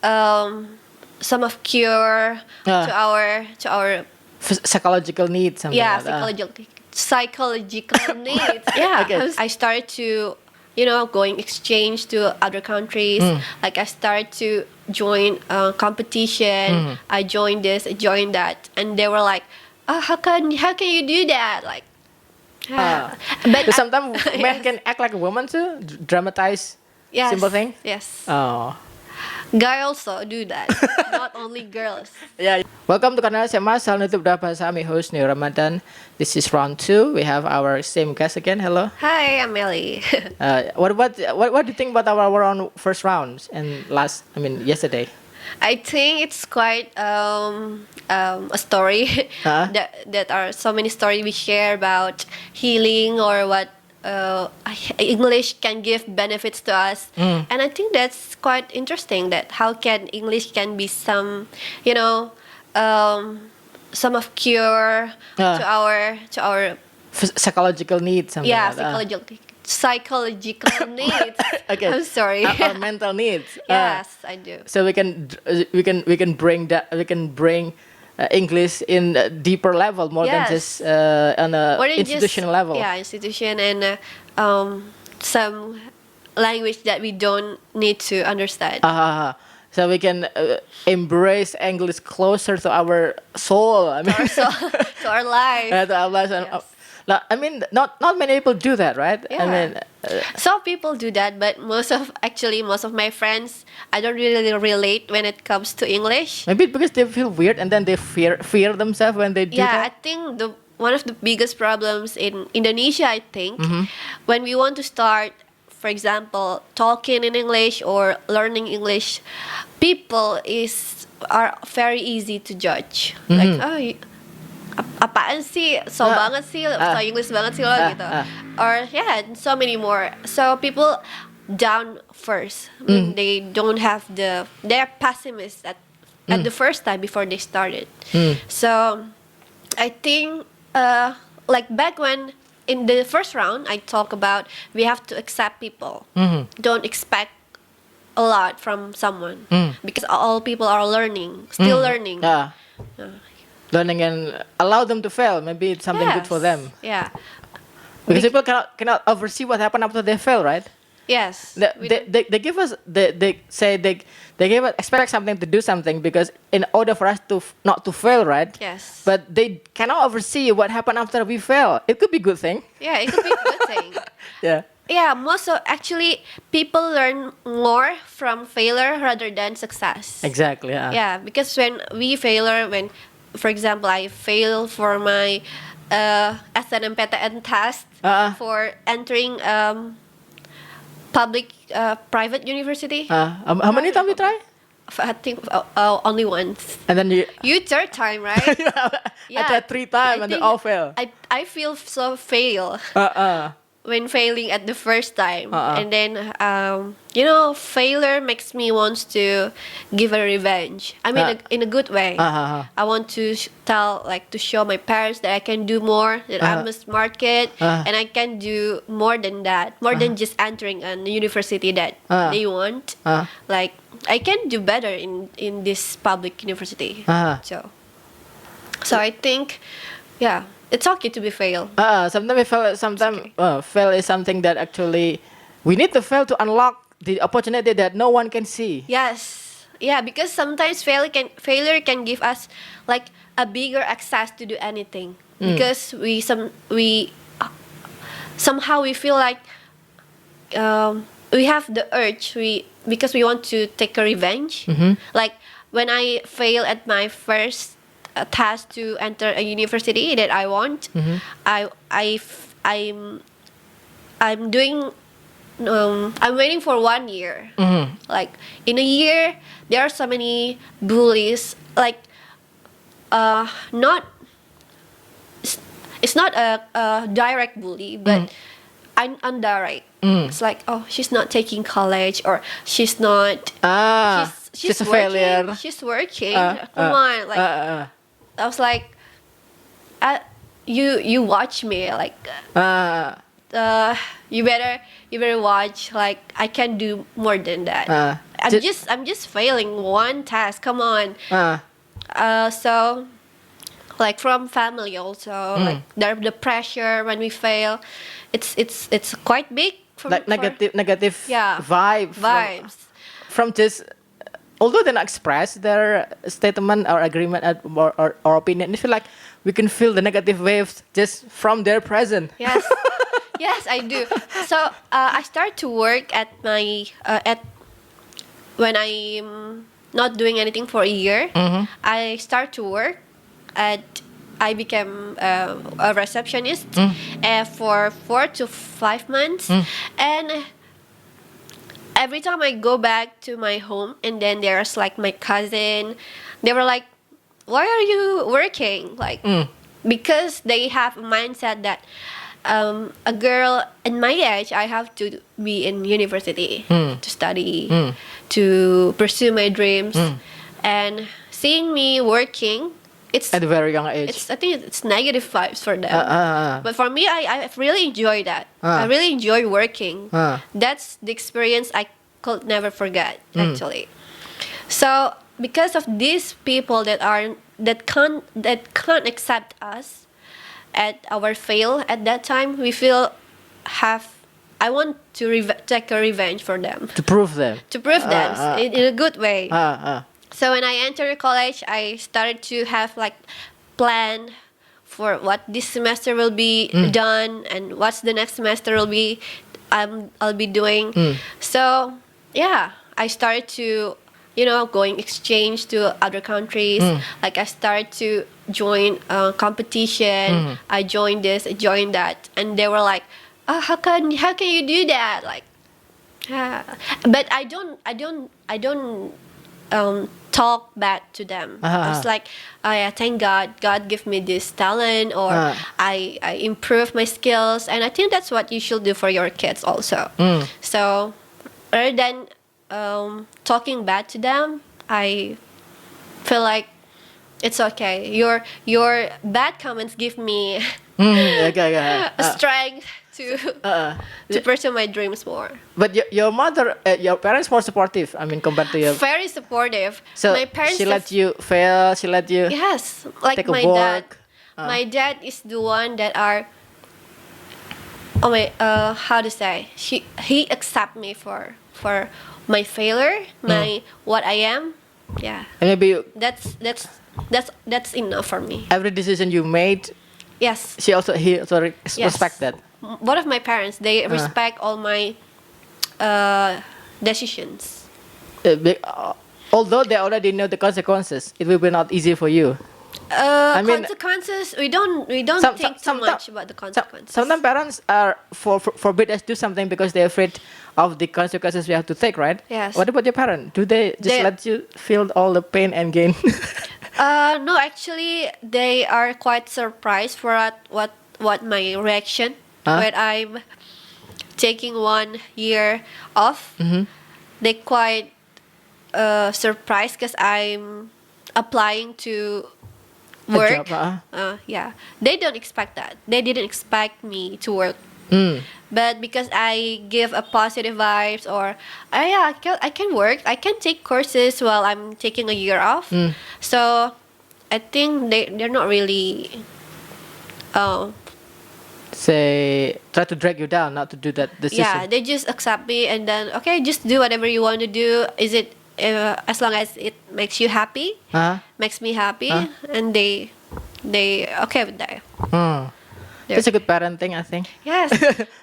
um, some of cure to our Psychological needs, something yeah like that. psychological needs. Yeah, Okay. I started to going exchange to other countries. Like I started to join competition. I joined this, I joined that, and they were like, "Oh, how can you do that?" Like, but So sometimes men yes. can act like a woman too, dramatize Yes, simple thing. yes. Oh, Guy also do that, not only girls. yeah. Welcome to 𝗘𝗡𝗧𝗘𝗥𝗧𝗔𝗜𝗡, channel YouTube Bahasa host New Ramadan. This is round 2. We have our same guest again. Hello. Hi, I'm Ellie. What do you think about our first rounds and yesterday? I think it's quite a story that are so many stories we share about healing or what English can give benefits to us, and I think that's quite interesting. That how can English can be some of cure to our Psychological needs, something yeah like that. psychological needs. Okay. I'm sorry. Our mental needs. Yes, I do. So we can bring English in a deeper level more than Yes. just on a More than institutional level. Yeah, institution and some language that we don't need to understand. So we can embrace English closer to our soul. I mean, To our life. to our lives. Yes. I mean, not many people do that, right? I Yeah. mean, Some people do that, but most of my friends, I don't really relate when it comes to English. maybe because they feel weird and then they fear themselves when they do Yeah, I that. think one of the biggest problems in Indonesia, I think, when we want to start, for example, talking in English or learning English, people are very easy to judge. Like, oh, apaan sih, so banget sih, so English banget sih lo gitu. Or yeah, and so many more. So people down first. I mean, they don't have they're pessimists at the first time before they started. So I think like back when in the first round I talk about we have to accept people. Don't expect a lot from someone because all people are learning, still learning. Yeah. Learning and allow them to fail. Maybe it's something good for Yes. them. Yeah. Because people cannot oversee what happened after they fail, right? Yes. They give us they say they give us expect something to do something because in order for us to not to fail, right? Yes. But they cannot oversee what happened after we fail. It could be a good thing. Yeah, it could be a good thing. Yeah. Yeah, actually people learn more from failure rather than success. Exactly. Yeah. Yeah, because when we failure, for example, I fail for my SNMPTN test for entering public private university. How many times you try? I think only once. And then You third time, right? I tried 3 times and they think all fail. I feel so fail when failing at the first time, and then failure makes me want to give a revenge. I mean, in a good way. I want to to show my parents that I can do more, that I'm a smart kid, and I can do more than that, more than just entering a university that they want. Like I can do better in this public university. So I think, yeah. It's okay to be fail. Sometimes we fail. Sometimes fail is something that actually we need to fail to unlock the opportunity that no one can see. Yes. Yeah, because sometimes failure can give us like a bigger access to do anything. Because we somehow we feel like we have the urge because we want to take a revenge. Like when I fail at my first task to enter a university that I want, I'm doing I'm waiting for 1 year. Like in a year there are so many bullies, like not it's not a direct bully, but indirect. It's like, oh, she's not taking college, or she's not she's a working, failure. she's working, come on, like I was like, you watch me, like you better watch, like I can do more than that. I'm just failing one test. Come on. So like from family also, like the pressure when we fail, it's quite big. Like negative vibes. From just, although they not express their statement or agreement or opinion, I feel like we can feel the negative waves just from their presence. Yes, yes, I do. So I start to work at my when I'm not doing anything for a year. I start to work I became a receptionist for 4 to 5 months, and every time I go back to my home, and then there's like my cousin, they were like, "Why are you working?" Like, because they have a mindset that a girl in my age, I have to be in university to study, to pursue my dreams, and seeing me working, it's at a very young age. I think it's negative vibes for them. But for me, I really enjoy that. I really enjoy working. That's the experience I could never forget, actually. So because of these people that can't accept us at our fail at that time, we feel I want to take a revenge for them. To prove them. To prove them in a good way. So when I entered college, I started to have like plan for what this semester will be done and what's the next semester will be. I'll be doing. So yeah, I started to going exchange to other countries. Like I started to join competition. I joined this, I joined that, and they were like, "Oh, how can you do that?" Like, but I don't talk back to them. I was like, "Oh yeah, thank God gave me this talent, or I improve my skills," and I think that's what you should do for your kids also. So rather than talking bad to them, I feel like it's okay. Your bad comments give me strength to pursue my dreams more. But your mother, your parents more supportive. I mean, compared to your very supportive. So my parents she let you fail. She let you like take a my work. dad. My dad is the one that are. How to say? He accept me for my failure, what I am. Yeah. And maybe that's enough for me. Every decision you made. Yes. He also respect that. Both of my parents, they respect all my decisions. Although they already know the consequences, it will be not easy for you. Consequences, we don't think too much about the consequences. Sometimes parents are forbid us to do something because they're afraid of the consequences we have to take, right? Yes. What about your parents? Do they just let you feel all the pain and gain? No, actually, they are quite surprised for what my reaction when I'm taking 1 year off. They quite surprised because I'm applying to work. Yeah, they don't expect that. They didn't expect me to work. But because I give a positive vibes, or I can work, I can take courses while I'm taking a year off. So I think they're not really try to drag you down, not to do that decision. Yeah, they just accept me, and then okay, just do whatever you want to do. Is it as long as it makes you happy, makes me happy, and they okay with that. That's a good parenting, I think. Yes.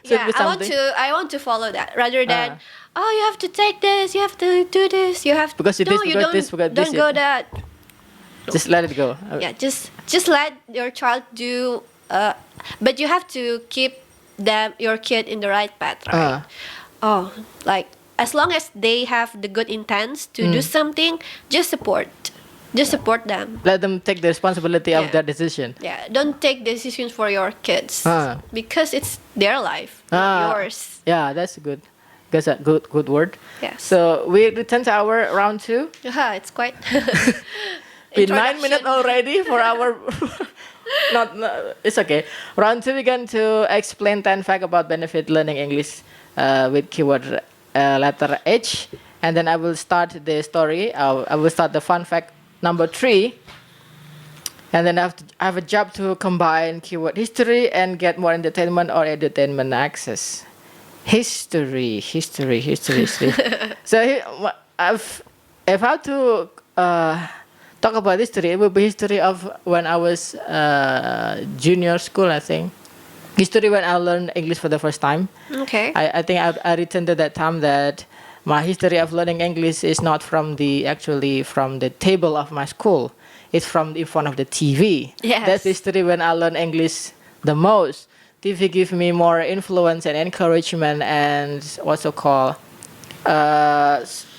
Yeah, I want to follow that rather than you have to take this, you have to do this, you have because don't go that. Just let it go. Yeah, just let your child do. But you have to keep your kid in the right path, right? Like as long as they have the good intents to do something, just support them. Let them take the responsibility of that decision. Yeah, don't take decisions for your kids because it's their life, not yours. Yeah, that's good. That's a good word. Yes. So we return to our round 2. It's quite. Been 9 minutes already for our. It's okay. Round 2, we're going to explain 10 facts about benefit learning English with keyword letter H. and then I will start the story. I will start the fun fact number 3. And then I have a job to combine keyword history and get more entertainment or entertainment access. History. So if I have to talk about history, it will be history of when I was junior school, I think. History when I learned English for the first time. Okay. I think I written at that time that my history of learning English is not from the table of my school. It's from in front of the TV. Yes. That's the history when I learned English the most. TV give me more influence and encouragement and also call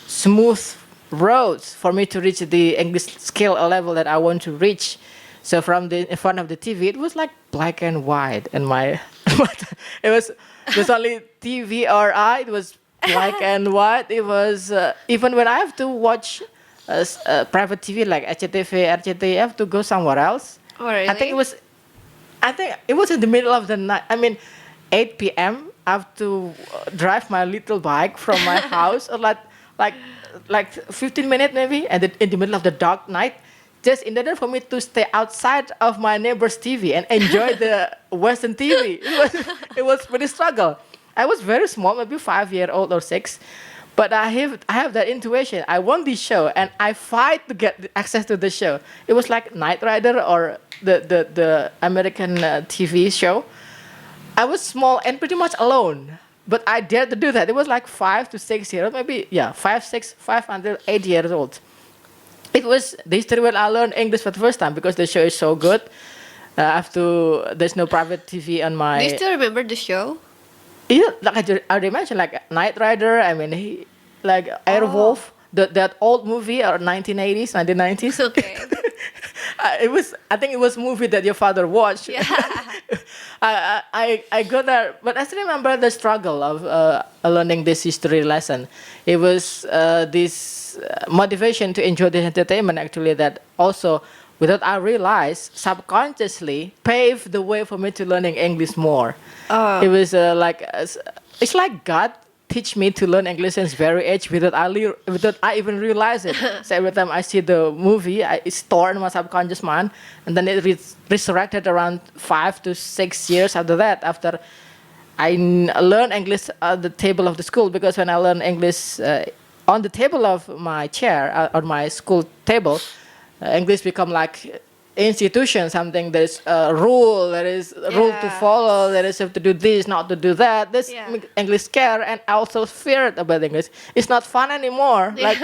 smooth roads for me to reach the English skill level that I want to reach. So from in front of the TV, it was like black and white, and there's only TV or I. It was black and white. It was even when I have to watch private TV like SCTV, RCTI, I have to go somewhere else. Oh, really? I think it was in the middle of the night. I mean, 8 p.m. I have to drive my little bike from my house, or like 15 minutes maybe, and in the middle of the dark night, just in order for me to stay outside of my neighbor's TV and enjoy the Western TV. It was pretty struggle. I was very small, maybe 5-year-old or 6. But I have that intuition. I want this show, and I fight to get access to the show. It was like Knight Rider or the American TV show. I was small and pretty much alone, but I dared to do that. It was like 5 to 6 years, maybe 5 until 8 years old. It was the history when I learned English for the first time because the show is so good. There's no private TV on my. Do you still remember the show? Yeah, like I already mentioned, like Knight Rider. I mean, like Airwolf, that old movie or 1980s, 1990s. Okay. I think it was a movie that your father watched. Yeah. I got that, but I still remember the struggle of learning this history lesson. It was this motivation to enjoy the entertainment actually that also, without I realize, subconsciously paved the way for me to learning English more. It was it's like God teach me to learn English since very age without I even realize it. So every time I see the movie, it's stored in my subconscious mind, and then it resurrected around 5 to 6 years after that. After I learned English at the table of the school, because when I learned English on the table of my chair on my school table, English become like institution, something there is a rule, there is a rule to follow, there is have to do this, not to do that. This English scare, and I also feared about English. It's not fun anymore. Like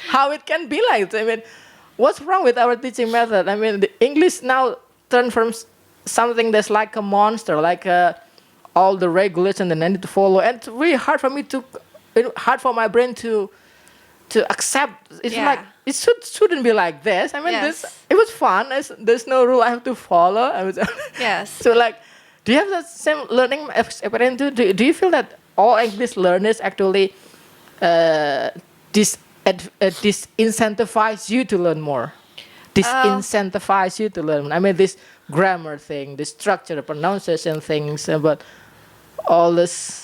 how it can be like this? I mean, what's wrong with our teaching method? I mean, the English now turned from something that's like a monster, like all the regulations that I need to follow, and it's really hard for me hard for my brain to accept. It's like it shouldn't be like this. I mean, it was fun. There's no rule I have to follow. Yes. So like, do you have that same learning experience too? Do you feel that all English learners actually disincentivize you to learn more? Disincentivize you to learn. I mean, this grammar thing, the structure, the pronunciation things, but all this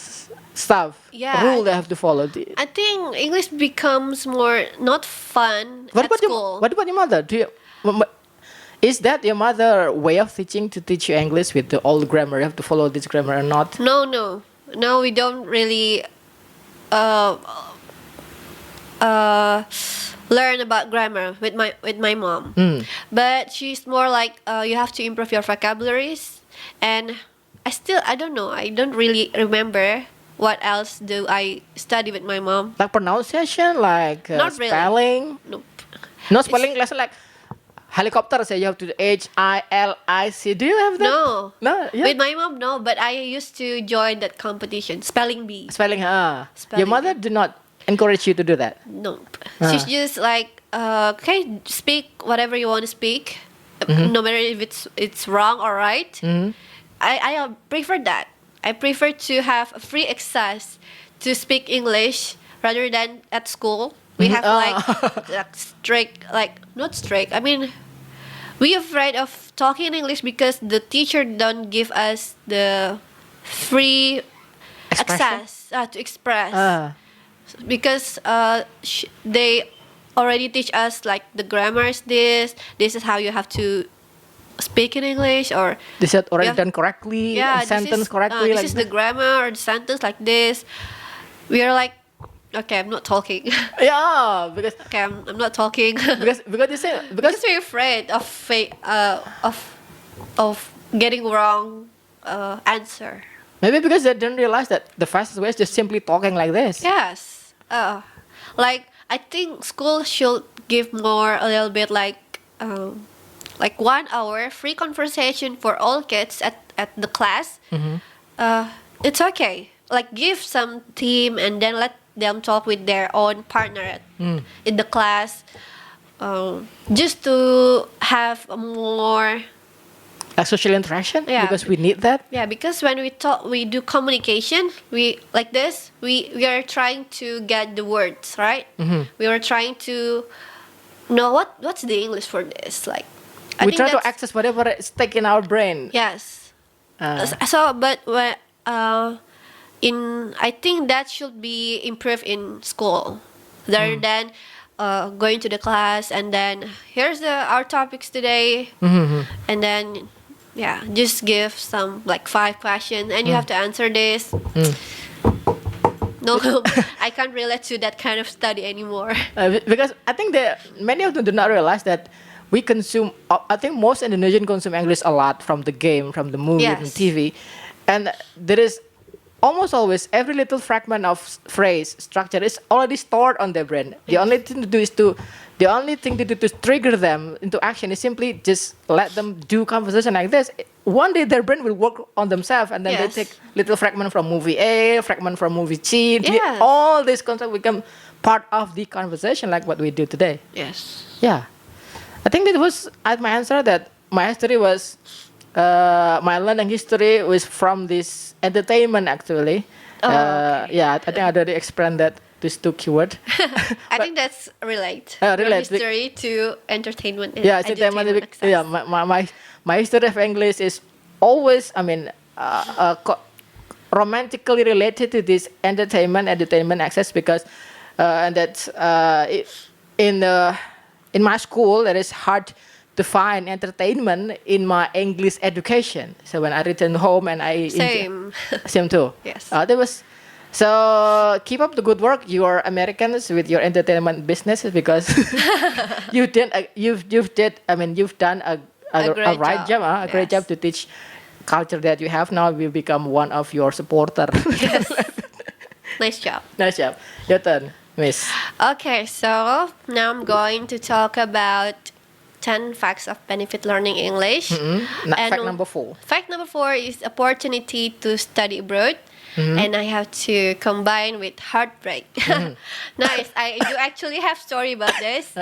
stuff, rule they have to follow. I think English becomes more not fun at school. What about your mother? Is that your mother way of teaching, to teach you English with the old grammar? You have to follow this grammar or not? No, we don't really learn about grammar with my mom. But she's more like you have to improve your vocabularies, and I don't know. I don't really remember. What else do I study with my mom? Like pronunciation, like not spelling? Really. Nope. No spelling lesson like helicopter, say you have to do HILIC. Do you have that? No. Yeah. With my mom, no. But I used to join that competition, spelling bee. Spelling, Your mother did not encourage you to do that? Nope. She's just like, okay, speak whatever you want to speak, no matter if it's wrong or right. I prefer that. I prefer to have a free access to speak English rather than at school. We have not strict. I mean, we afraid of talking in English because the teacher don't give us the free access to express. because they already teach us like the grammars. This is how you have to speak in English, or This is already Yeah. done correctly, yeah, sentence correctly. This like is the grammar or the sentence like this. We are like, okay, I'm not talking. yeah, because Okay, I'm not talking. because you say Because because we're afraid of getting wrong answer. maybe because they don't realize that the fastest way is just simply talking like this. Yes. Like I think school should give more a little bit like 1 hour free conversation for all kids at the class. It's okay. Like give some team and then let them talk with their own partner in the class, just to have a more. Like social interaction, Yeah. because we need that. Yeah, because when we talk, we do communication. We like this. We are trying to get the words right. We are trying to know what's the English for this. Like, I We think try to that's- access whatever is stuck in our brain. Yes. Uh, So, but when I think that should be improved in school, rather than going to the class and then here's our topics today, and then just give some like 5 questions and you have to answer this. No, I can't relate to that kind of study anymore. Because I think that many of them do not realize that we consume. I think most Indonesian consume English a lot from the game, from the movie, from Yes. TV, and there is almost always every little fragment of phrase structure is already stored on their brain. The only thing to do to trigger them into action is simply just let them do conversation like this. One day their brain will work on themselves, and then Yes. they take little fragment from movie A, fragment from movie C. Yes. All these concepts become part of the conversation, like what we do today. Yes. Yeah, I think that was my answer. That my history was my learning history was from this entertainment actually. Okay. Yeah, I think I already explained that these 2 keywords. I think that's relate. Relate. From history to entertainment. And Yeah, entertainment. access. Yeah, my history of English is always, romantically related to this entertainment access, because and that's in my school it is hard to find entertainment in my English education. So when I return home and Same. same too. Yes. There was. So keep up the good work, you are Americans, with your entertainment business, because you've done a great right job, job. a great Yes. job to teach culture that you have now. Will become one of your supporter. Yes. Nice job. Nice job. Your turn, Miss. Okay, so now I'm going to talk about 10 facts of benefit learning English. Fact number 4. Fact number 4 is opportunity to study abroad. And I have to combine with heartbreak. Nice. I do actually have story about this.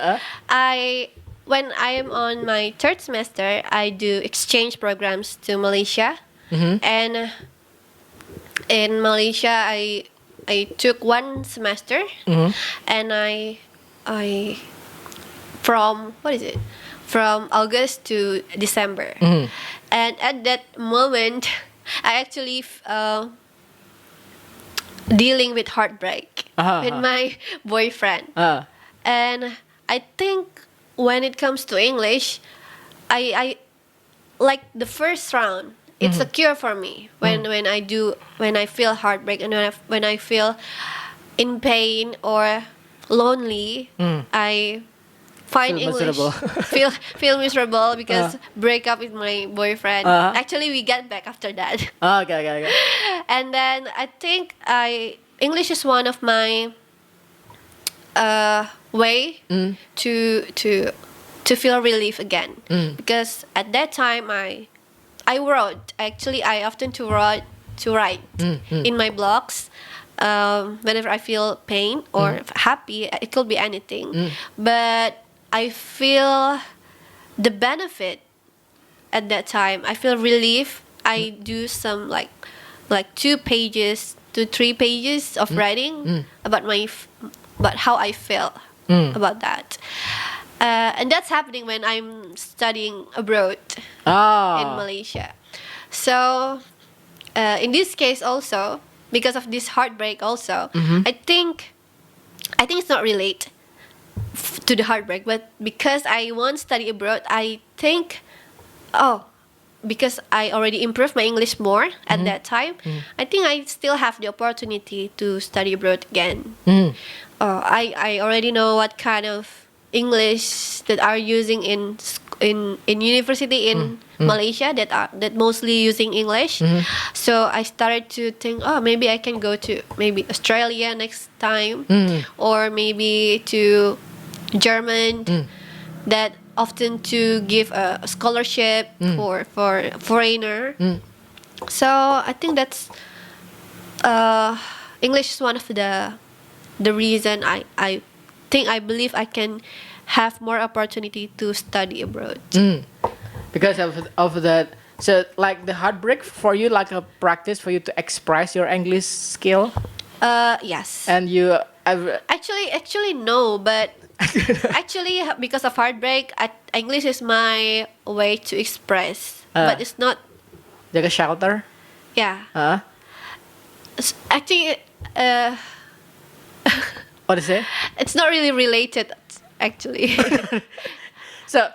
When I am on my 3rd semester, I do exchange programs to Malaysia. And in Malaysia, I took 1 semester, and I from August to December. And at that moment, I actually dealing with heartbreak with my boyfriend. And I think when it comes to English, I like the first round. It's a cure for me when I feel heartbreak, and when I feel in pain or lonely. I find Feel English miserable. feel miserable because break up with my boyfriend. Actually, we get back after that. Okay. And then I think English is one of my way to feel relief again, because at that time I wrote. Actually, I often to write in my blogs whenever I feel pain or happy. It could be anything, but I feel the benefit at that time. I feel relief. I do some like 2 pages to 3 pages of writing about how I feel about that. And that's happening when I'm studying abroad in Malaysia. So in this case also, because of this heartbreak also, I think I think it's not relate to the heartbreak, but because I want to study abroad, I think, oh, because I already improved my English more at that time, I think I still have the opportunity to study abroad again. I already know what kind of English that are using in university in Malaysia that mostly using English. So I started to think, oh, maybe I can go to maybe Australia next time, or maybe to German, that often to give a scholarship for foreigner. So I think that's English is one of the reason I think I believe I can have more opportunity to study abroad. Because of that. So like the heartbreak for you, like a practice for you to express your English skill. Yes. And you Actually no, but actually because of heartbreak, English is my way to express, but it's not. Jaga shelter. Yeah. Actually, what is it? it's not really related. Actually, So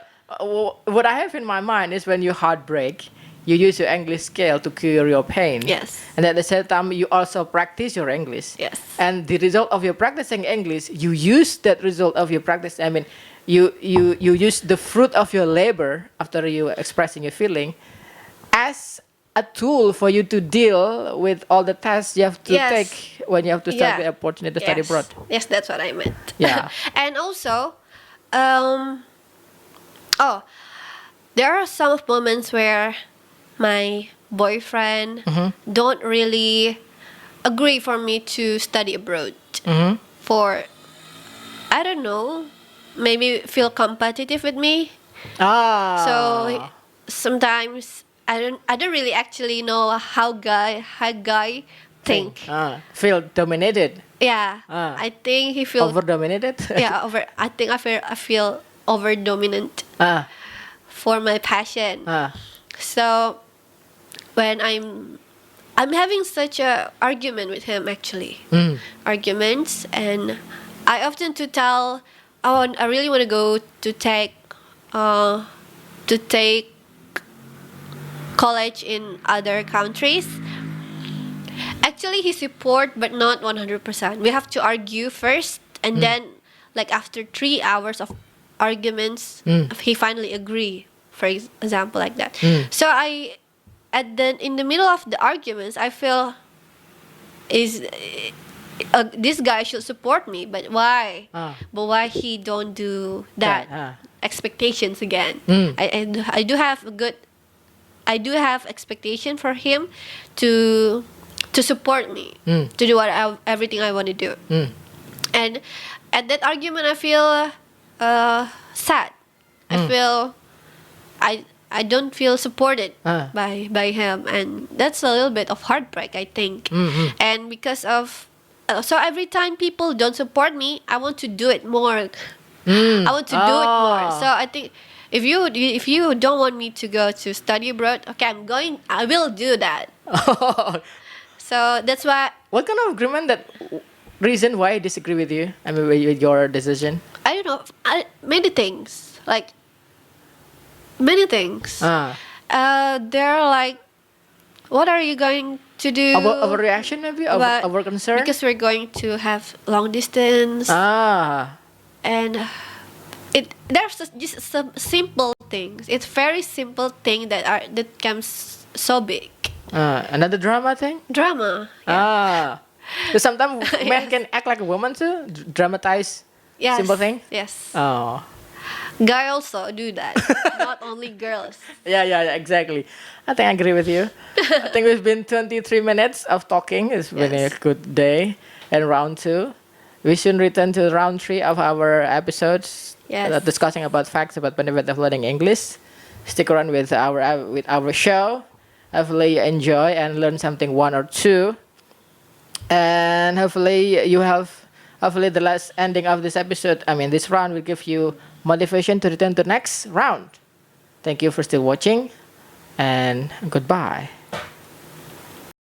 what I have in my mind is when you heartbreak, you use your English skill to cure your pain. Yes. And at the same time, you also practice your English. Yes. And the result of your practicing English, you use that result of your practice. I mean, you use the fruit of your labor after you expressing your feeling as a tool for you to deal with all the tests you have to Yes. take when you have to start Yeah. the opportunity to study Yes. abroad. Yes, that's what I meant. Yeah. And also, there are some moments where my boyfriend don't really agree for me to study abroad. For, I don't know, maybe feel competitive with me. So sometimes I don't really actually know how guy think. Feel dominated. Yeah, I think he feels Over dominated. yeah I think I feel over dominant for my passion. So when I'm having such a argument with him, actually arguments, and I often to tell I really want to go to take college in other countries. Actually, he support, but not 100%. We have to argue first, and then, like after 3 hours of arguments, he finally agree. For example, like that. So in the middle of the arguments, I feel this guy should support me, but why? But why he don't do that? Expectations again. I do have expectation for him to support me, to do everything I want to do. And at that argument, I feel sad. I feel I don't feel supported by him, and that's a little bit of heartbreak, I think. And because of so every time people don't support me, I want to do it more. I want to do it more. So I think if you don't want me to go to study abroad, okay, I will do that. So that's why. What kind of agreement reason why I disagree with you? I mean, with your decision? I don't know. Many things. Like, many things. They're like, what are you going to do? Our reaction maybe? Our concern? Because we're going to have long distance. And there's just some simple things. It's very simple thing that comes so big. Another drama thing? Drama. Yeah. So sometimes men can act like a woman too? Dramatize simple things? Yes. Oh. Guys also do that. Not only girls. Yeah, exactly. I think I agree with you. I think we've been 23 minutes of talking. It's been a good day. And round 2. We soon return to round 3 of our episodes. Yes. Discussing about facts about benefit of learning English. Stick around with our show. Hopefully you enjoy and learn something one or two. And hopefully the last ending of this episode, this round will give you motivation to return to the next round. Thank you for still watching, and goodbye.